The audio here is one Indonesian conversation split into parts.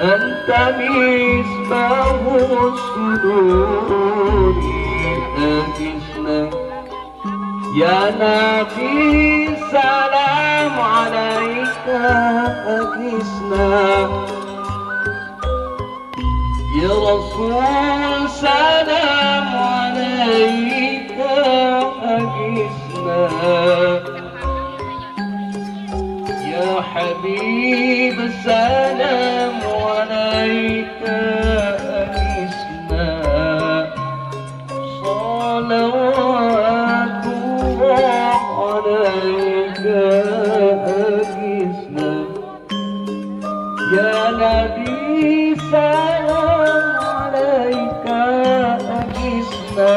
أنت مصباح الصدور أجسنا يا نبي سلام عليك أجسنا يا رسول سلام عليك أجسنا يا حبيب السلام عليك أجسنا صلوات الله عليك أجسنا يا نبي سلام عليك أجسنا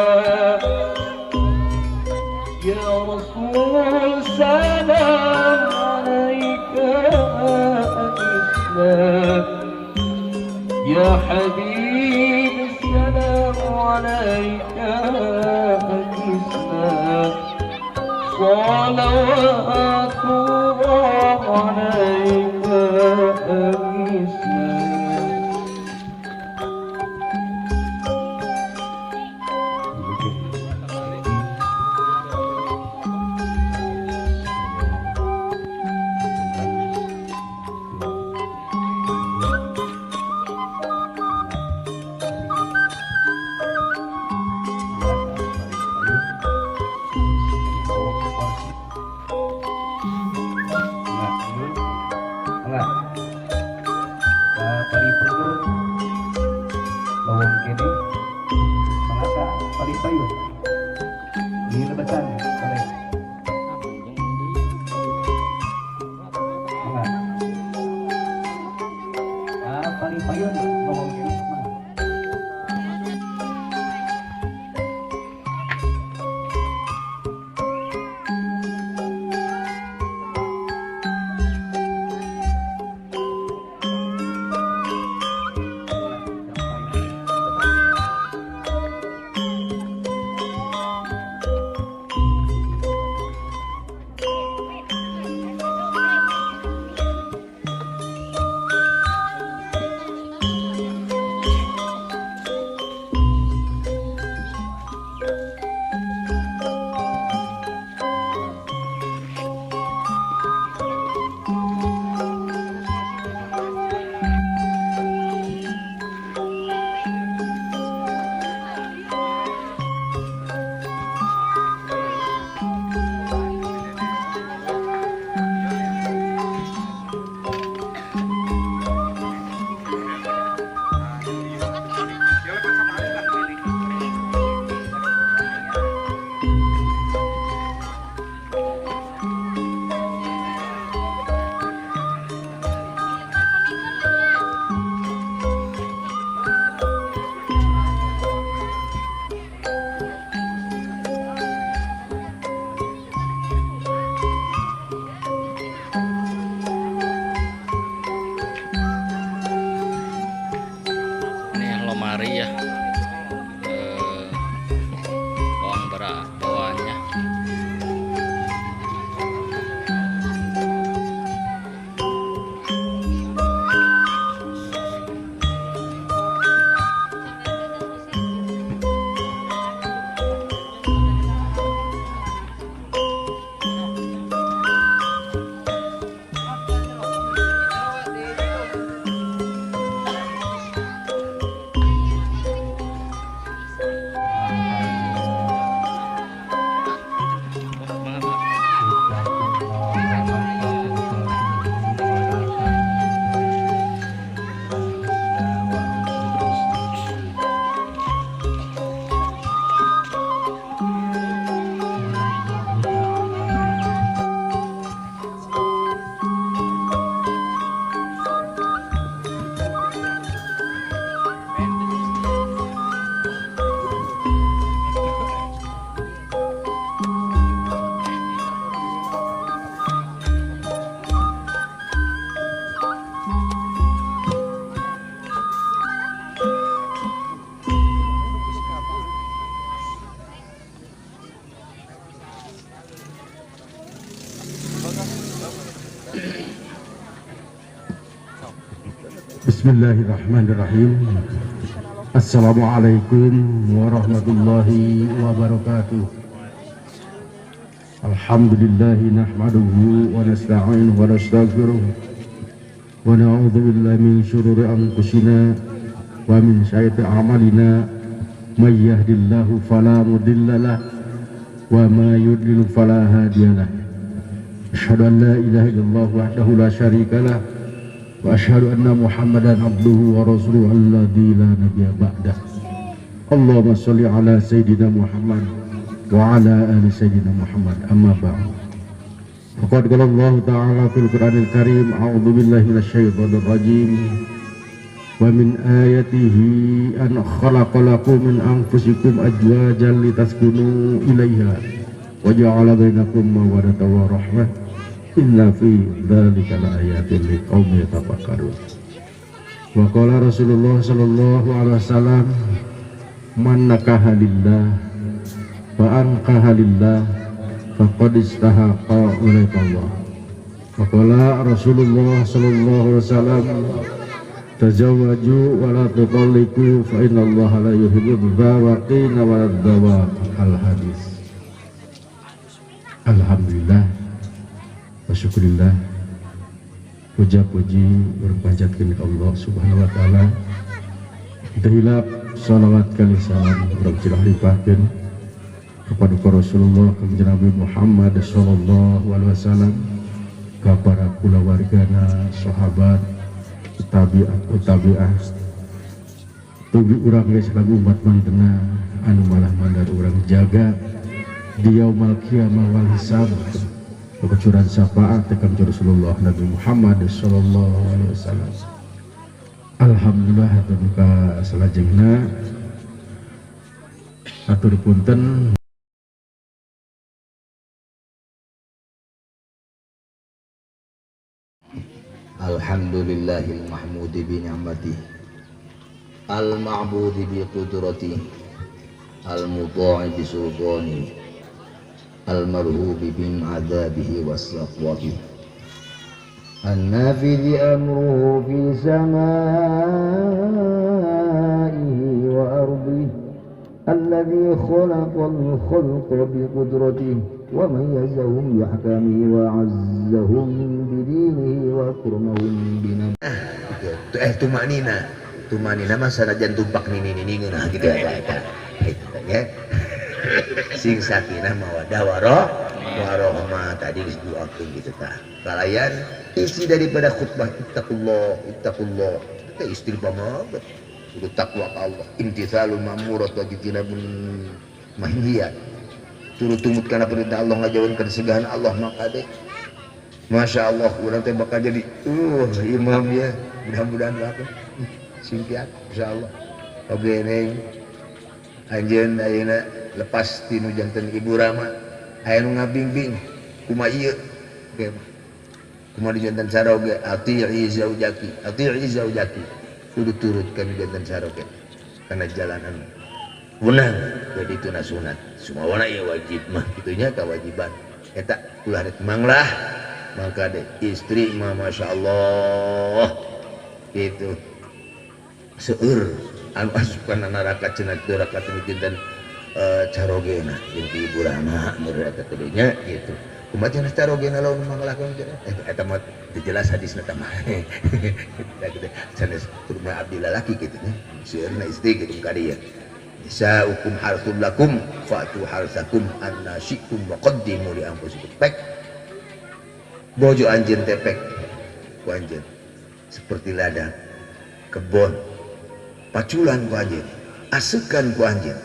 يا رسول سلام عليك أجسنا يا حبيب السلام عليك أجسنا صلوات الله عليك أجسنا lemari ya, bawang bawaannya. Bismillahirrahmanirrahim. Assalamualaikum warahmatullahi wabarakatuh. Alhamdulillahi nahmaduhu wa nasta'inuhu wa nastaghfiruh wa na'udzu billahi min syururi anfusina wa min sayyiati a'malina may yahdihillahu fala mudilla lahu wa may yudlil fala hadiya lahu. Asyhadu an la ilaha illallah wahdahu la syarika lah wa asyhadu anna Muhammadan abduhu wa rasuluhu alladzi la nabiyya ba'dah. Allahumma shalli ala sayyidina Muhammad wa ala ali sayyidina Muhammad, amma ba'd. Faqad qala Allah ta'ala fil Qur'anil Karim, a'udzu billahi minasyaitonir rajim. Wa min ayatihi an khalaqa lakum min anfusikum azwajan litaskunu ilaiha wa ja'ala bainakum mawaddatan wa rahmah. Inna fi dzalika laayatin liqaumin yatafakkarun. Wa qala Rasulullah sallallahu alaihi wasallam, man nakaha lillah wa ankaha lillah faqad istahaqa ulaikallah. Wa qala Rasulullah sallallahu alaihi wasallam, tazawwaju wa la tutalliqu fa innallaha la yuhibbul dzawaqina wa dzawaq. Al hadis. Alhamdulillah wa syukurillah, puja-puji berpanjatkeun ka Allah subhanahu wa ta'ala. Dahilap salawat kali salam bercirah limpahkeun kepada Rasulullah kanjeng Nabi Muhammad sallallahu alaihi wasallam, ka para kulawargana, sahabat, tabi'ah, tubi urang geus lagu umat mantena anu malah mandar urang jaga di yaumul qiyamah wal hisab. Kecuran syafaat tekan Rasulullah Nabi Muhammad sallallahu alaihi wasallam. Alhamdulillah temuka salajengna atur punten Alhamdulillahil mahmudi bi ni'matihi al-ma'budi bi qudratihi al-mudha'i bi sultanihi al-marhubi bin adabihi was-saqwabihi an-nafidhi amruhu fi samaihi wa ardihi alladhi khalaqal khalqa bi qudratihi wa mayyazahum bi ahkamihi wa azzahum bi dinihi wa akramahum bi nabihi. Tumanina mah sanajan tumpak nini ngeunah gitu ya. Sing sakinah mawaddah warohmah tadi disebutkan gitu tah. Kalayan isi daripada khutbah ittaqullah kita istighfar banget. Kudu takwa ka Allah, imtitsalul ma'murat wa jitinabun manhiyat. Turut tumut kana perintah Allah, ngajauhkeun segala Allah maka deh. Masya Allah urang teh bakal jadi imam ya. Mudah-mudahan bakal simpiat insyaallah. Oge neng anjeun ayeuna lepas tinu janten Ibu Rama aya nu ngabimbing kumaha ieu ge kumaha di janten saroge ati'i zaujaki kudu turutkeun janten saroge kana jalanan beunang jadi tuna sunat sumawana ieu wajib mah kitunya kewajiban eta ulah rek manglah maka deh istri mah masyaallah gitu seueur anu asupan neraka cenah neraka teu janten carogena inti Ibu Rama mereka tadinya gitu kumaha cenah carogena lawan manglakeun eta mah jelas hadisna tah mah kita gitu sanes rumah abdi lalaki gitu nya seueurna istri gitu ka dieu nisaukum harsul lakum fatu harsakum anna syikum wa qaddimu li anfusikum pek bojo anjeun teh pek ku anjeun seperti ladang kebon paculan ku anjeun asukan ku anjeun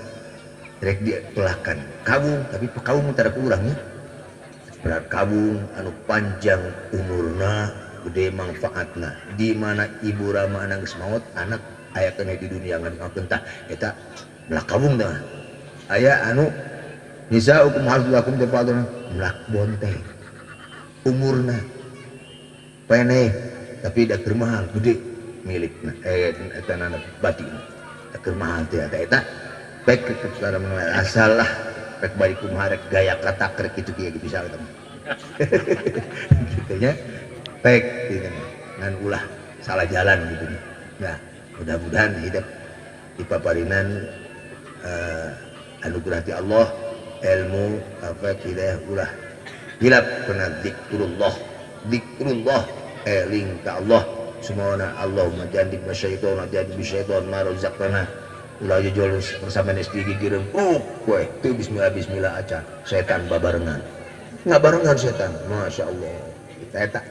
rek dia pelakan kabung tapi kabung tara kurangnya berat kabung anu panjang umurna gede manfaatna di mana Ibu Rama anu geus maot anak aya kene di dunia ngakeun tah eta belah kabung tah aya anu nisaukum harlakum tepatna belah bonteh umurna peneh tapi da keur mahal gede milikna eta nana batina da keur mahal teh eta baik kepada asal lah rek bari kumaha rek gaya katak rek kitu kieu bisa eta kitu nya baik gitu ngan ulah salah jalan gitu Nah, mudah-mudahan hidup dipaparinan anugerah ti Allah, ilmu apa hidayah ulah hilap kena zikrullah eling ka Allah semuanya. Allahumma jannib masyaiton jannib syaiton ma razaqtana ulah jol bersama SDG gireum kowe teu bismillah aca setan babarengan ngabarengan setan Masya Allah kita eta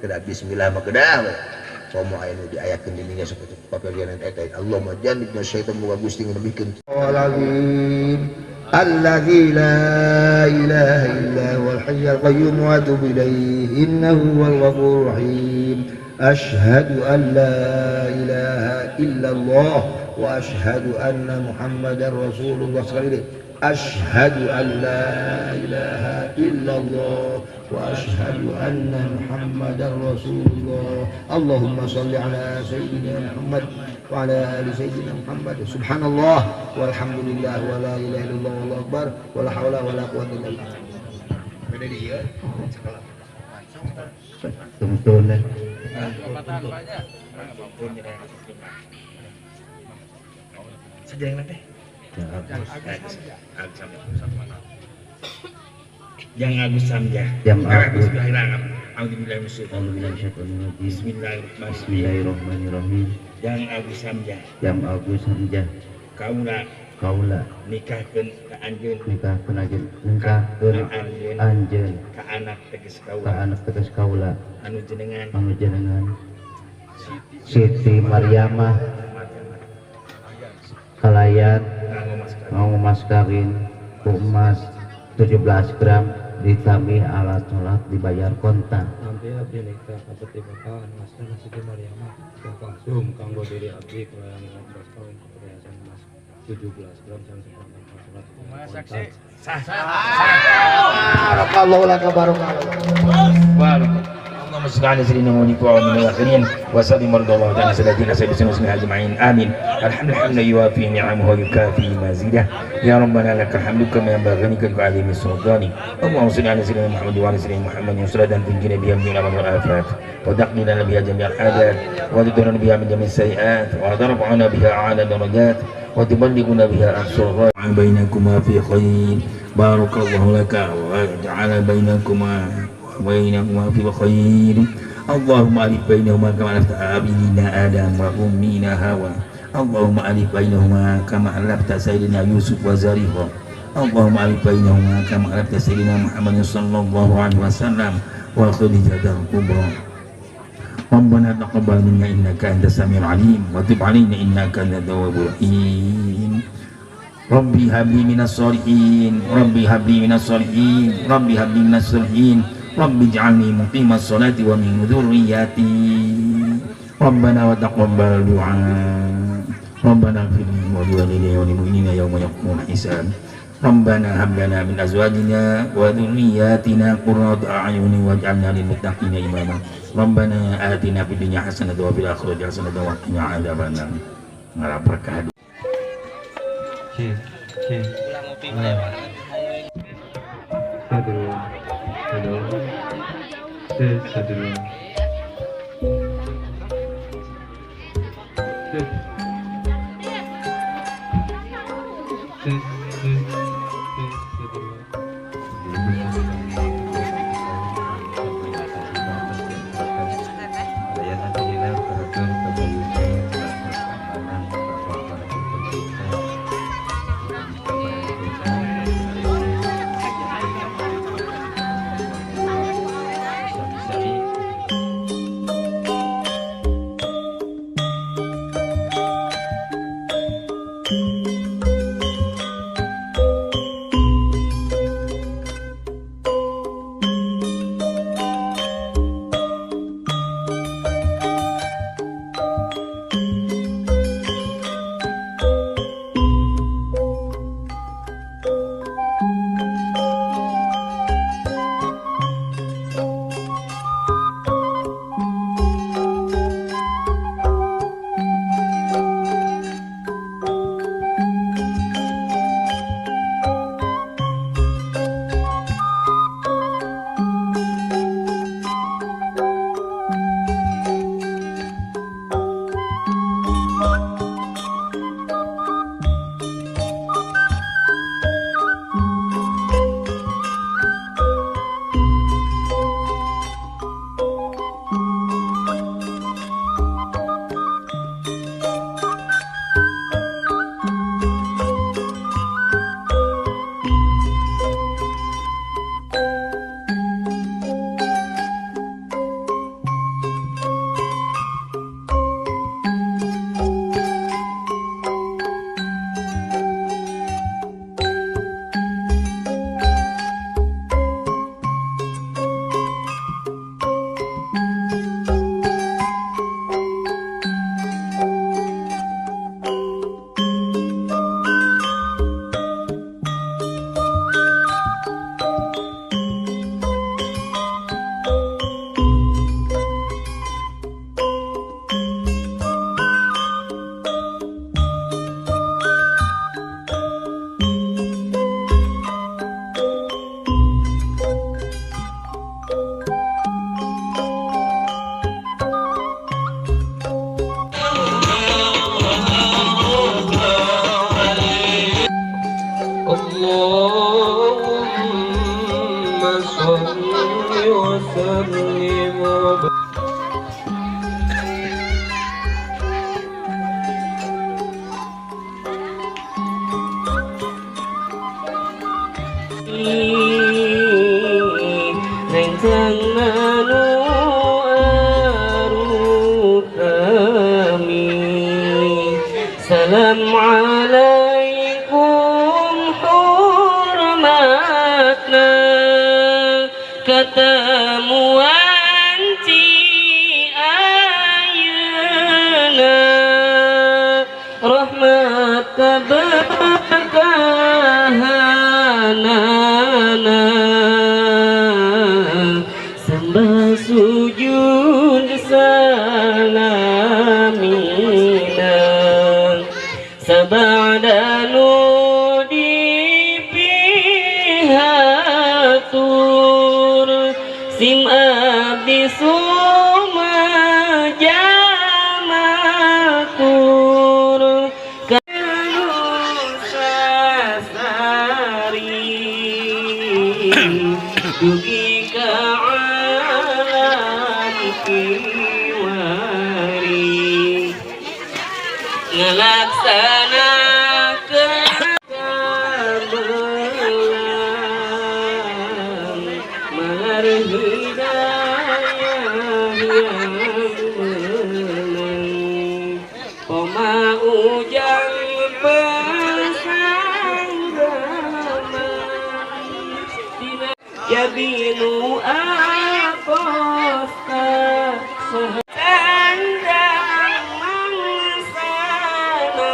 kada bismillah mah kedah we komo aya nu diayakeun dininya saperti paparian eta Allahumma jannib masyaiton muga Gusti ngabikeun الذي لا إله إلا هو الحي القيوم وأتوب إليه إنه هو الغفور الرحيم أشهد أن لا إله إلا الله وأشهد أن محمدا رسول الله صلى الله عليه وسلم أشهد أن لا إله إلا الله وأشهد أن محمدا رسول الله اللهم صل على سيدنا محمد وعلى آل سيدنا محمد سبحان الله والحمد لله ولا إله إلا الله والله أكبر ولا حول ولا قوة إلا بالله. Yang Agus Samja. Bismillahirrahmanirrahim. Yang Agus Samja. Yang Agus Samja. Kaula nikahkeun ka anjeun. Nikahkeun anjeun. Ka anak teges kaula. Anu jenengan. Siti Maryamah. Kalayan mau mas kawin emas 17 gram ditambah alat sholat dibayar kontan. Nanti abdi nikah seperti bapak masnya Siti Maryamah langsung kanggo diri abdi kelayan 15 tahun perhiasan emas 17 gram dan sepanjang sholat kontan. Barakallahu laka barakallahu. اللهم صل على سيدنا محمد وعلى آله الآخرين وسلم رضي الله تعالى على سيدنا سيدنا وسلم أجمعين آمين. الحمد لله يوافي نعمه ويكافي مزيده يا ربنا لك الحمد كما ينبغي لك وعليم السلطان. اللهم صل على سيدنا محمد وعلى سيدنا محمد صلاة تنجينا بها من الأمم والآفات وتقضي لنا بها جميع الحاجات وتدرنا بها من جميع السيئات وترفعنا بها أعلى درجات وتبلغنا بها أقصى الغايات بينكما في خير بارك الله لك وجعل بينكما في خير. اللهم ألف بينهما كما ألفت أبينا آدم وأمنا هوى. اللهم ألف بينهما كما ألفت سيدنا يوسف وزريفا. اللهم ألف بينهما كما ألفت سيدنا محمد صلى الله عليه وسلم وخديجة الكبرى. ربنا تقبل منا إنك أنت السميع العليم وتب علينا إنك أنت التواب الرحيم. ربي هب لي من الصالحين ربي هب لي من الصالحين ربي هب لي من الصالحين رب اجعلني مقيم الصلاة ومن ذريتي ربنا وتقبل دعاء ربنا اغفر لي ولوالدي وللمؤمنين يوم يقوم الحساب ربنا هب لنا من أزواجنا وذرياتنا قرة أعين واجعلنا للمتقين إماما ربنا آتنا في الدنيا حسنة وفي الآخرة حسنة وقنا عذاب النار. Ngarap berkah. Assalamualaikum hurmatna ketemuan ci ayeuna rahmat keberkahanana sembah sujud salamina sabada nudi pihatur sim abdi suma jamatur dugi ka alam kiwari ngalaksanakeun kabelan mahar hidayah yang menang koma ujang Yabinu aposta sandang mangsana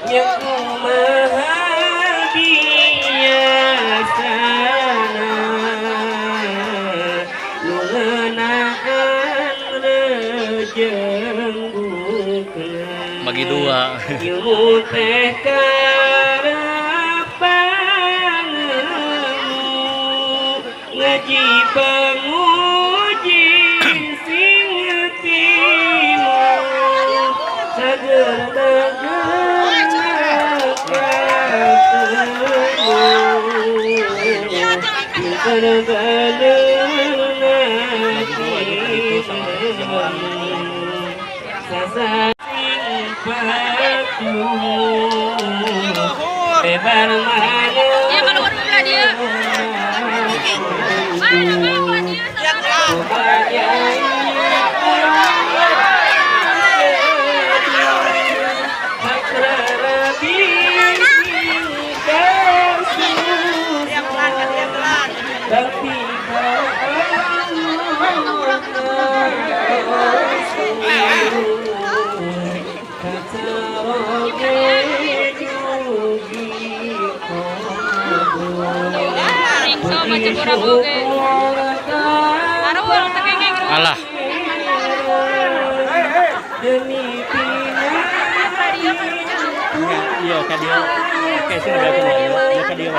nyakumaha biasana nungenaan rejenggukna Bagi dua. ilmu teh ngaji penguji sing tinu sageuna Alah. Iya, ka dia. Oke, sini udah kena. Ya ka dia.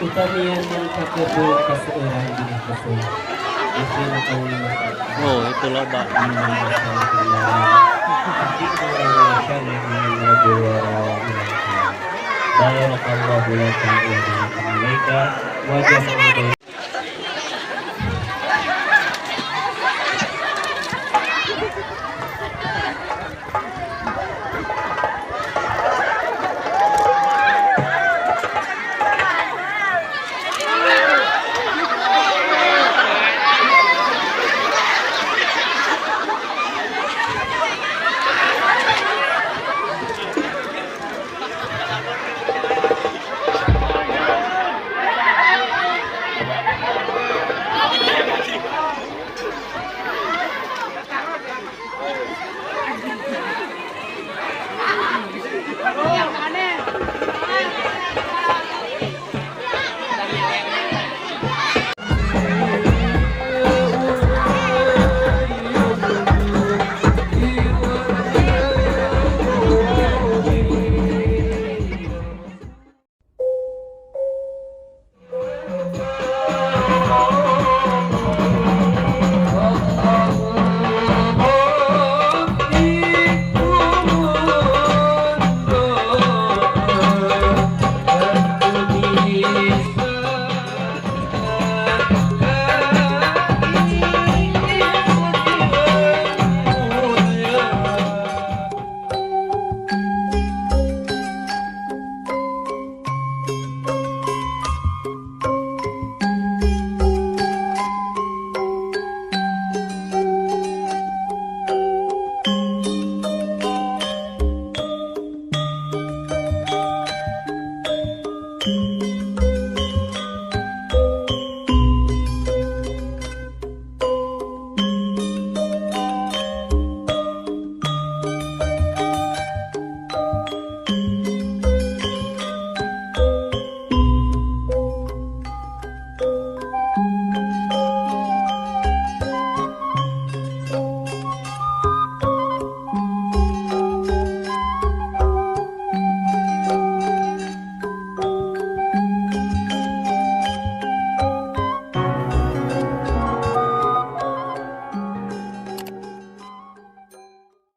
Utamian yang kakebul kaseorang dina kesel Oh, itu loba. Barakallahu lakum wa jami'an wajah